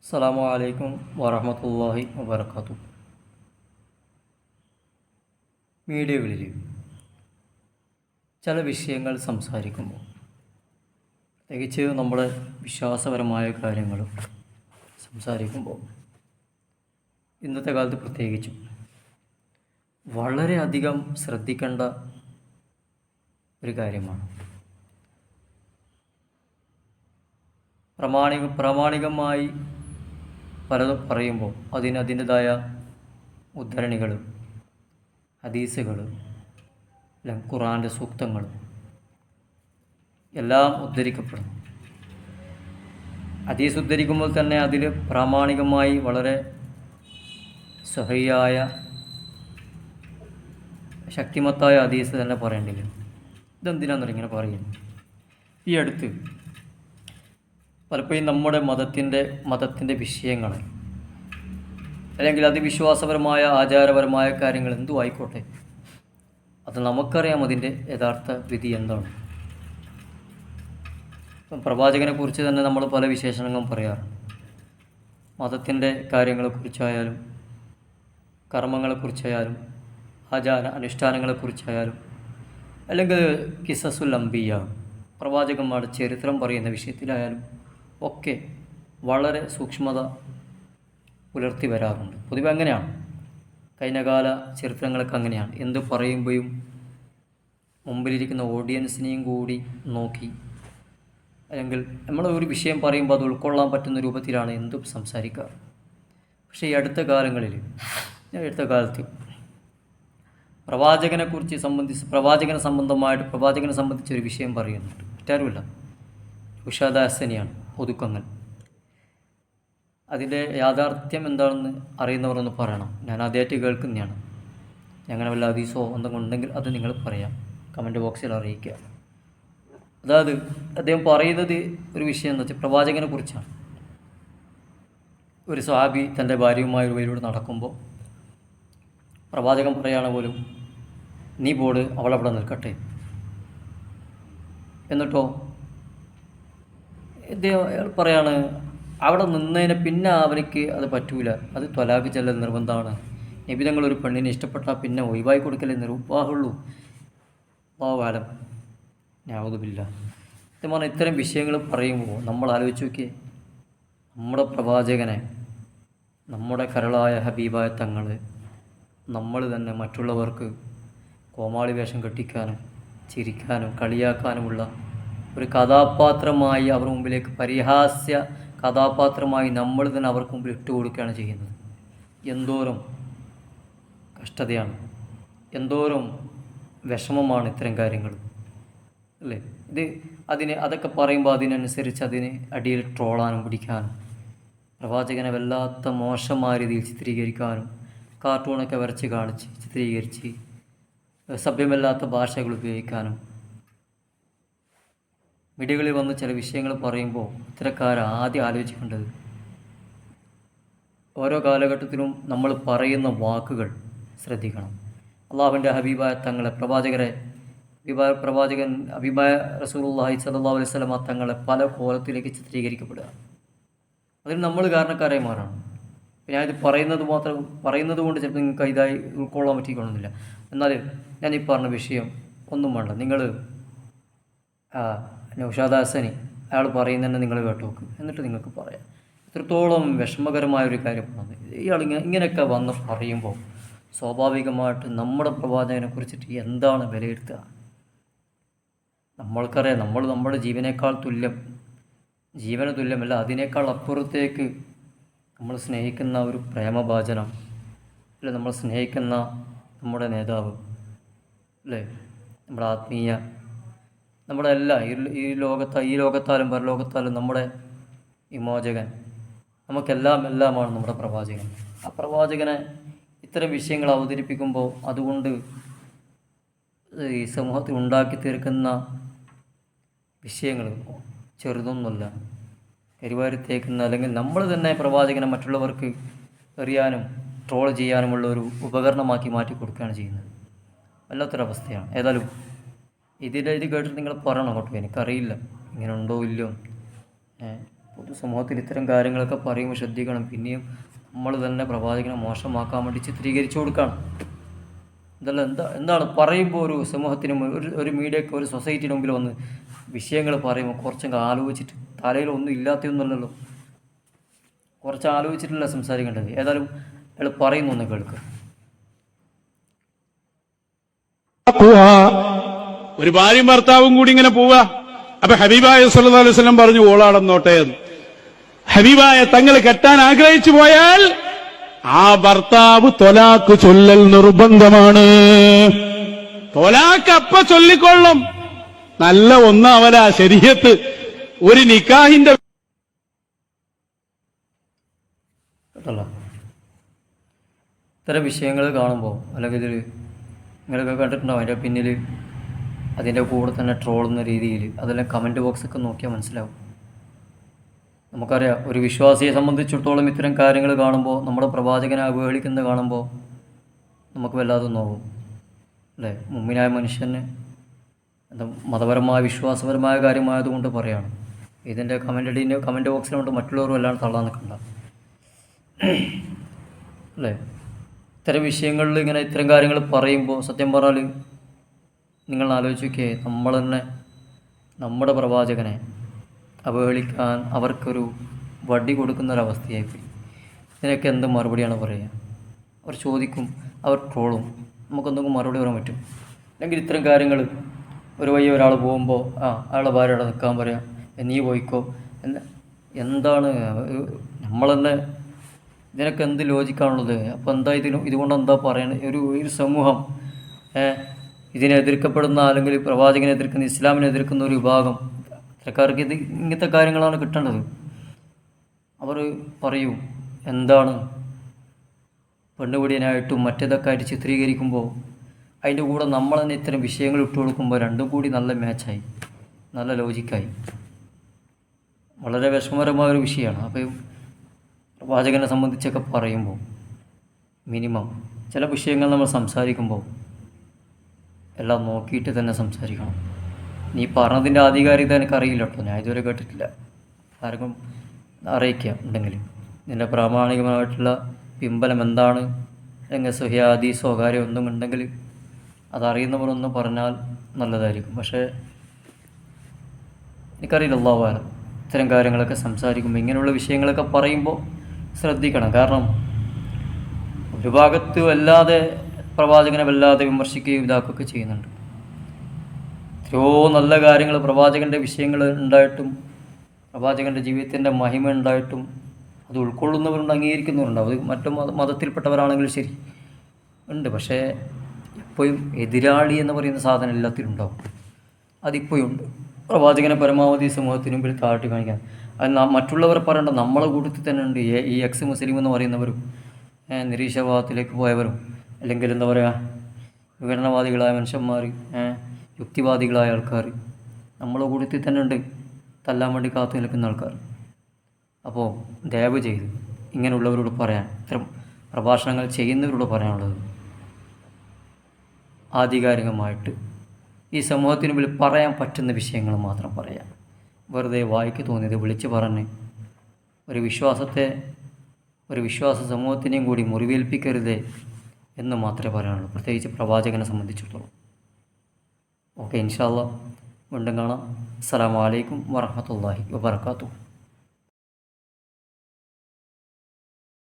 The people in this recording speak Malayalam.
അസ്സലാമു അലൈക്കും വറഹ്മത്തുള്ളാഹി വബറകാതുഹു. മീഡിയകളിൽ ചില വിഷയങ്ങൾ സംസാരിക്കുമ്പോൾ, പ്രത്യേകിച്ച് നമ്മുടെ വിശ്വാസപരമായ കാര്യങ്ങളും സംസാരിക്കുമ്പോൾ, ഇന്നത്തെ കാലത്ത് പ്രത്യേകിച്ചും വളരെയധികം ശ്രദ്ധിക്കേണ്ട ഒരു കാര്യമാണ്. പ്രാമാണികമായി പലതും പറയുമ്പോൾ അതിൻ്റെതായ ഉദ്ധരണികൾ, ഹദീസുകൾ, ഖുർആൻ്റെ സൂക്തങ്ങൾ എല്ലാം ഉദ്ധരിക്കപ്പെടുന്നു. ഹദീസ് ഉദ്ധരിക്കുമ്പോൾ തന്നെ അതിൽ പ്രാമാണികമായി വളരെ സ്വഹീഹായ ശക്തിമത്തായ ഹദീസ് തന്നെ പറയേണ്ടി വരും. ഇതെന്തിനാണെന്ന് ഇങ്ങനെ പറയുന്നു? ഈ അടുത്ത് പലപ്പോഴും നമ്മുടെ മതത്തിൻ്റെ വിഷയങ്ങൾ, അല്ലെങ്കിൽ അതിവിശ്വാസപരമായ ആചാരപരമായ കാര്യങ്ങൾ എന്തും ആയിക്കോട്ടെ, അത് നമുക്കറിയാം അതിൻ്റെ യഥാർത്ഥ വിധി എന്താണ്. ഇപ്പം പ്രവാചകനെക്കുറിച്ച് തന്നെ നമ്മൾ പല വിശേഷണങ്ങളും പറയാറുണ്ട്. മതത്തിൻ്റെ കാര്യങ്ങളെക്കുറിച്ചായാലും കർമ്മങ്ങളെക്കുറിച്ചായാലും അനുഷ്ഠാനങ്ങളെക്കുറിച്ചായാലും, അല്ലെങ്കിൽ ഖിസസുൽ അംബിയ, പ്രവാചകന്മാരുടെ ചരിത്രം പറയുന്ന വിഷയത്തിലായാലും ഒക്കെ വളരെ സൂക്ഷ്മത പുലർത്തി വരാറുണ്ട്. പൊതുവെ അങ്ങനെയാണ്. കഴിഞ്ഞകാല ചരിത്രങ്ങളൊക്കെ അങ്ങനെയാണ്. എന്ത് പറയുമ്പോഴും മുമ്പിലിരിക്കുന്ന ഓഡിയൻസിനെയും കൂടി നോക്കി, അല്ലെങ്കിൽ നമ്മൾ ഒരു വിഷയം പറയുമ്പോൾ അത് ഉൾക്കൊള്ളാൻ പറ്റുന്ന രൂപത്തിലാണ് എന്തും സംസാരിക്കാറ്. പക്ഷേ ഈ അടുത്ത കാലത്ത് പ്രവാചകനെ സംബന്ധിച്ചൊരു വിഷയം പറയുന്നുണ്ട്. മറ്റാരുമില്ല, ഉഷാദാസനെയാണ്, ഒതുക്കങ്ങൾ. അതിൻ്റെ യാഥാർത്ഥ്യം എന്താണെന്ന് അറിയുന്നവരൊന്ന് പറയണം. ഞാൻ ആദ്യമായിട്ട് കേൾക്കുന്നതാണ്. അങ്ങനെ വല്ല ഹദീസോ എന്തെങ്കിലും ഉണ്ടെങ്കിൽ അത് നിങ്ങൾ പറയാം, കമൻറ്റ് ബോക്സിൽ അറിയിക്കുക. അതായത് അദ്ദേഹം പറയുന്നത് ഒരു വിഷയം എന്ന് വെച്ചാൽ പ്രവാചകനെ കുറിച്ചാണ്. ഒരു സ്വഹാബി തൻ്റെ ഭാര്യയുമായി ഒരു വഴിയിലൂടെ നടക്കുമ്പോൾ പ്രവാചകൻ പറയുകയാണ് പോലും, നീ പോട്, അവളവിടെ നിൽക്കട്ടെ. എന്നിട്ടോ അയാൾ പറയാണ്, അവിടെ നിന്നതിന് പിന്നെ അവർക്ക് അത് പറ്റൂല, അത് ത്വലാഖ് ചെല്ലൽ നിർബന്ധമാണ്. നബിതങ്ങളൊരു പെണ്ണിനെ ഇഷ്ടപ്പെട്ടാൽ പിന്നെ ഒഴിവായി കൊടുക്കലേ നിർവാഹുള്ളൂ. കാലം നഊദുബില്ല. ഇത് പറഞ്ഞാൽ ഇത്തരം വിഷയങ്ങൾ പറയുമ്പോൾ നമ്മൾ ആലോചിച്ച് നോക്കിയേ, നമ്മുടെ പ്രവാചകനെ, നമ്മുടെ കരളായ ഹബീബായ തങ്ങൾ, നമ്മൾ തന്നെ മറ്റുള്ളവർക്ക് കോമാളി വേഷം കെട്ടിക്കാനും ചിരിക്കാനും കളിയാക്കാനുമുള്ള ഒരു കഥാപാത്രമായി അവർ മുമ്പിലേക്ക്, പരിഹാസ്യ കഥാപാത്രമായി നമ്മൾ തന്നെ അവർക്ക് മുമ്പിൽ ഇട്ടുകൊടുക്കുകയാണ് ചെയ്യുന്നത്. എന്തോരം കഷ്ടതയാണ്, എന്തോരം വിഷമമാണ് ഇത്തരം കാര്യങ്ങൾ, അല്ലേ? അതൊക്കെ പറയുമ്പോൾ അതിനനുസരിച്ച് അതിന് അടിയിൽ ട്രോളാനും പിടിക്കാനും, പ്രവാചകനെ വല്ലാത്ത മോശമായ രീതിയിൽ ചിത്രീകരിക്കാനും, കാർട്ടൂണൊക്കെ വരച്ച് കാണിച്ച് ചിത്രീകരിച്ച് സഭ്യമല്ലാത്ത ഭാഷകൾ ഉപയോഗിക്കാനും, മീഡിയകളിൽ വന്ന് ചില വിഷയങ്ങൾ പറയുമ്പോൾ ഇത്തരക്കാർ ആദ്യം ആലോചിക്കേണ്ടത്, ഓരോ കാലഘട്ടത്തിലും നമ്മൾ പറയുന്ന വാക്കുകൾ ശ്രദ്ധിക്കണം. അള്ളാഹുവിൻ്റെ ഹബീബായ തങ്ങളെ, പ്രവാചകൻ ഹബീബായ റസൂലുള്ളാഹി സ്വല്ലല്ലാഹു അലൈഹി വസല്ലം തങ്ങളെ പല കോലത്തിലേക്ക് ചിത്രീകരിക്കപ്പെടുക. അതിന് നമ്മൾ കാരണക്കാരായി മാറണം. ഞാനിത് പറയുന്നത് കൊണ്ട് ചിലപ്പോൾ നിങ്ങൾക്ക് ഇതായി ഉൾക്കൊള്ളാൻ പറ്റിക്കൊള്ളുന്നില്ല. എന്നാൽ ഞാൻ ഈ പറഞ്ഞ വിഷയം ഒന്നും വേണ്ട, നിങ്ങൾ നൗഷാദാസനി അയാൾ പറയുന്നതന്നെ നിങ്ങൾ കേട്ട് നോക്ക്, എന്നിട്ട് നിങ്ങൾക്ക് പറയാം. ഇത്രത്തോളം വിഷമകരമായൊരു കാര്യമാണ് ഇയാൾ ഇങ്ങനെയൊക്കെ വന്ന് പറയുമ്പോൾ. സ്വാഭാവികമായിട്ട് നമ്മുടെ പ്രവാചകനെ കുറിച്ചിട്ട് എന്താണ് വിലയിരുത്തുക? നമ്മൾക്കറിയാം, നമ്മുടെ ജീവന തുല്യമല്ല, അതിനേക്കാൾ അപ്പുറത്തേക്ക് നമ്മൾ സ്നേഹിക്കുന്ന ഒരു പ്രേമഭാചനം, അല്ലെ, നമ്മൾ സ്നേഹിക്കുന്ന നമ്മുടെ നേതാവ്, അല്ലേ, നമ്മുടെ ആത്മീയ, നമ്മുടെ എല്ലാ ഈ ലോകത്താലും പരലോകത്താലും നമ്മുടെ വിമോചകൻ, എല്ലാമാണ് നമ്മുടെ പ്രവാചകൻ. ആ പ്രവാചകനെ ഇത്തരം വിഷയങ്ങൾ അവതരിപ്പിക്കുമ്പോൾ അതുകൊണ്ട് ഈ സമൂഹത്തിൽ ഉണ്ടാക്കി തീർക്കുന്ന വിഷയങ്ങൾ ചെറുതൊന്നുമല്ല. കരിവാരിത്തേക്കുന്ന, അല്ലെങ്കിൽ നമ്മൾ തന്നെ പ്രവാചകനെ മറ്റുള്ളവർക്ക് എറിയാനും ട്രോൾ ചെയ്യാനുമുള്ള ഒരു ഉപകരണമാക്കി മാറ്റി കൊടുക്കുകയാണ് ചെയ്യുന്നത്. വല്ലാത്തൊരവസ്ഥയാണ്. ഏതായാലും ഇത് കേട്ടിട്ട് നിങ്ങൾ പറയണം കേട്ടോ, എനിക്കറിയില്ല ഇങ്ങനെ ഉണ്ടോ ഇല്ലയോ. പൊതുസമൂഹത്തിൽ ഇത്തരം കാര്യങ്ങളൊക്കെ പറയുമ്പോൾ ശ്രദ്ധിക്കണം. പിന്നെയും നമ്മൾ തന്നെ പ്രവാചകനെ മോശമാക്കാൻ വേണ്ടി ചിത്രീകരിച്ചു കൊടുക്കുകയാണ്. ഇതെല്ലാം എന്താണ് പറയുമ്പോൾ ഒരു സമൂഹത്തിന് ഒരു മീഡിയക്ക് ഒരു സൊസൈറ്റിയുടെ മുമ്പിൽ വന്ന് വിഷയങ്ങൾ പറയുമ്പോൾ കുറച്ചൊക്കെ ആലോചിച്ചിട്ട്, തലയിൽ ഒന്നും ഇല്ലാത്തതൊന്നുമല്ലല്ലോ, കുറച്ച് ആലോചിച്ചിട്ടല്ല സംസാരിക്കേണ്ടത്. ഏതായാലും അയാൾ പറയുന്നു ഒന്ന് കേൾക്കുക. ഒരു ഭാര്യയും ഭർത്താവും കൂടി ഇങ്ങനെ പോവുക. അപ്പൊ ഹബീബായ സല്ലല്ലാഹു അലൈഹി വസല്ലം പറഞ്ഞു, ഓളാടന്നോട്ടെ എന്ന്. ഹബീബായ തങ്ങൾ കെട്ടാൻ ആഗ്രഹിച്ചു പോയാൽ ആ ഭർത്താവ് തൊലാക്ക് ചൊല്ലൽ നിർബന്ധമാണ്. തൊലാക്ക് അപ്പ ചൊല്ലിക്കൊള്ളും. നല്ല ഒന്നാവല ശരീഅത്ത് ഒരു നിക്കാഹിന്റെ ഇത്തരം വിഷയങ്ങൾ കാണുമ്പോൾ, അല്ലെങ്കിൽ ഇതിൽ നിങ്ങളൊക്കെ കണ്ടിട്ടുണ്ടാവും, അതിൻ്റെ പിന്നിൽ അതിൻ്റെ കൂടെ തന്നെ ട്രോളുന്ന രീതിയിൽ അതെല്ലാം കമൻറ്റ് ബോക്സൊക്കെ നോക്കിയാൽ മനസ്സിലാവും. നമുക്കറിയാം, ഒരു വിശ്വാസിയെ സംബന്ധിച്ചിടത്തോളം ഇത്തരം കാര്യങ്ങൾ കാണുമ്പോൾ, നമ്മുടെ പ്രവാചകനെ അവഹേളിക്കുന്നത് കാണുമ്പോൾ നമുക്ക് വല്ലാതെ നോവും അല്ലേ. മുമ്പിനായ മനുഷ്യന് എന്താ മതപരമായ വിശ്വാസപരമായ കാര്യമായതുകൊണ്ട് പറയാണ്. ഇതിൻ്റെ കമൻറ്റ് ബോക്സിലുണ്ട് മറ്റുള്ളവരും എല്ലാം തള്ളാൻ നിൽക്കണ്ട അല്ലേ. ഇത്തരം വിഷയങ്ങളിൽ ഇങ്ങനെ ഇത്തരം കാര്യങ്ങൾ പറയുമ്പോൾ സത്യം പറഞ്ഞാൽ നിങ്ങൾ ആലോചിക്കേ, നമ്മൾ തന്നെ നമ്മുടെ പ്രവാചകനെ അവഹേളിക്കാൻ അവർക്കൊരു വടി കൊടുക്കുന്നൊരവസ്ഥയായിപ്പോയി. ഇതിനൊക്കെ എന്ത് മറുപടിയാണ് പറയുക? അവർ ചോദിക്കും, അവർ ട്രോളും, നമുക്കെന്തെങ്കിലും മറുപടി പറയാൻ പറ്റും? അല്ലെങ്കിൽ ഇത്തരം കാര്യങ്ങൾ ഒരു വഴി ഒരാൾ പോകുമ്പോൾ അയാളുടെ ഭാര്യയോടെ നിൽക്കാൻ പറയാം, നീ പോയിക്കോ എന്താണ് നമ്മൾ തന്നെ ഇതിനൊക്കെ എന്ത് ലോജിക്കാണുള്ളത്? അപ്പോൾ എന്താ ഇതുകൊണ്ട് എന്താ പറയുന്നത്? ഒരു സമൂഹം ഇതിനെ എതിർക്കപ്പെടുന്ന, അല്ലെങ്കിൽ പ്രവാചകനെ എതിർക്കുന്ന, ഇസ്ലാമിനെ എതിർക്കുന്ന ഒരു വിഭാഗം, ഇത്തരക്കാർക്ക് ഇങ്ങനത്തെ കാര്യങ്ങളാണ് കിട്ടേണ്ടത്. അവർ പറയൂ, എന്താണ് പെണ്ണുപിടിയനായിട്ടും മറ്റേതൊക്കെ ആയിട്ട് ചിത്രീകരിക്കുമ്പോൾ അതിൻ്റെ കൂടെ നമ്മൾ തന്നെ ഇത്തരം വിഷയങ്ങൾ ഇട്ട് കൊടുക്കുമ്പോൾ രണ്ടും കൂടി നല്ല മാച്ചായി, നല്ല ലോജിക്കായി. വളരെ വിഷമകരമായൊരു വിഷയമാണ്. അപ്പോൾ പ്രവാചകനെ സംബന്ധിച്ചൊക്കെ പറയുമ്പോൾ മിനിമം ചില വിഷയങ്ങൾ നമ്മൾ സംസാരിക്കുമ്പോൾ എല്ലാം നോക്കിയിട്ട് തന്നെ സംസാരിക്കണം. നീ പറഞ്ഞതിൻ്റെ ആധികാരികത എനിക്കറിയില്ല കേട്ടോ, ഞാൻ ഇതുവരെ കേട്ടിട്ടില്ല. ആർക്കും അറിയിക്കുക ഉണ്ടെങ്കിൽ നിൻ്റെ പ്രാമാണികമായിട്ടുള്ള പിമ്പലം എന്താണ്, അല്ലെങ്കിൽ സ്വഹീഹ് ഹദീസോ കാര്യമോ ഒന്നും ഉണ്ടെങ്കിൽ അതറിയുന്നവർ ഒന്ന് പറഞ്ഞാൽ നല്ലതായിരിക്കും. പക്ഷേ എനിക്കറിയില്ല, അല്ലാഹു അഅലം. ഇത്തരം കാര്യങ്ങളൊക്കെ സംസാരിക്കുമ്പോൾ ഇങ്ങനെയുള്ള വിഷയങ്ങളൊക്കെ പറയുമ്പോൾ ശ്രദ്ധിക്കണം. കാരണം ഒരു ഭാഗത്ത് വല്ലാതെ പ്രവാചകനെ വല്ലാതെ വിമർശിക്കുകയും ഇതാക്കുകയൊക്കെ ചെയ്യുന്നുണ്ട്. എത്രയോ നല്ല കാര്യങ്ങൾ പ്രവാചകൻ്റെ വിഷയങ്ങൾ ഉണ്ടായിട്ടും, പ്രവാചകൻ്റെ ജീവിതത്തിൻ്റെ മഹിമ ഉണ്ടായിട്ടും അത് ഉൾക്കൊള്ളുന്നവരുണ്ട്, അംഗീകരിക്കുന്നവരുണ്ട്. അത് മറ്റു മതത്തിൽപ്പെട്ടവരാണെങ്കിലും ശരി ഉണ്ട്. പക്ഷേ എപ്പോഴും എതിരാളി എന്ന് പറയുന്ന സാധനം എല്ലാത്തിലും ഉണ്ടാവും. അതിപ്പോഴും ഉണ്ട്. പ്രവാചകനെ പരമാവധി സമൂഹത്തിന് മുമ്പിൽ താഴ്ത്തി കാണിക്കാൻ അത് മറ്റുള്ളവരെ പറയേണ്ട, നമ്മളെ കൂട്ടത്തിൽ തന്നെ ഉണ്ട് ഈ എക്സ് മുസ്ലിം എന്ന് പറയുന്നവരും നിരീശ്വരവാദത്തിലേക്ക് പോയവരും, അല്ലെങ്കിൽ എന്താ പറയുക, വിഘടനവാദികളായ മനുഷ്യന്മാർ, യുക്തിവാദികളായ ആൾക്കാർ നമ്മളെ കൂട്ടത്തിൽ തന്നെ ഉണ്ട്, തല്ലാൻ വേണ്ടി കാത്തു നിൽക്കുന്ന ആൾക്കാർ. അപ്പോൾ ദയവ് ചെയ്ത് ഇങ്ങനെയുള്ളവരോട് പറയാൻ, ഇത്തരം പ്രഭാഷണങ്ങൾ ചെയ്യുന്നവരോട് പറയാനുള്ളത്, ആധികാരികമായിട്ട് ഈ സമൂഹത്തിന് മുമ്പിൽ പറയാൻ പറ്റുന്ന വിഷയങ്ങൾ മാത്രം പറയാം. വെറുതെ വായിക്ക് തോന്നിയത് വിളിച്ച് പറഞ്ഞ് ഒരു വിശ്വാസ സമൂഹത്തിനെയും കൂടി മുറിവേൽപ്പിക്കരുതേ എന്ന് മാത്രമേ പറയാനുള്ളൂ, പ്രത്യേകിച്ച് പ്രവാചകനെ സംബന്ധിച്ചിടത്തോളം. ഓക്കെ, ഇൻഷാ അല്ലാഹ് വീണ്ടും കാണാം. അസ്സലാമു അലൈക്കും വറഹ്മത്തുള്ളാഹി വബറകാതുഹു.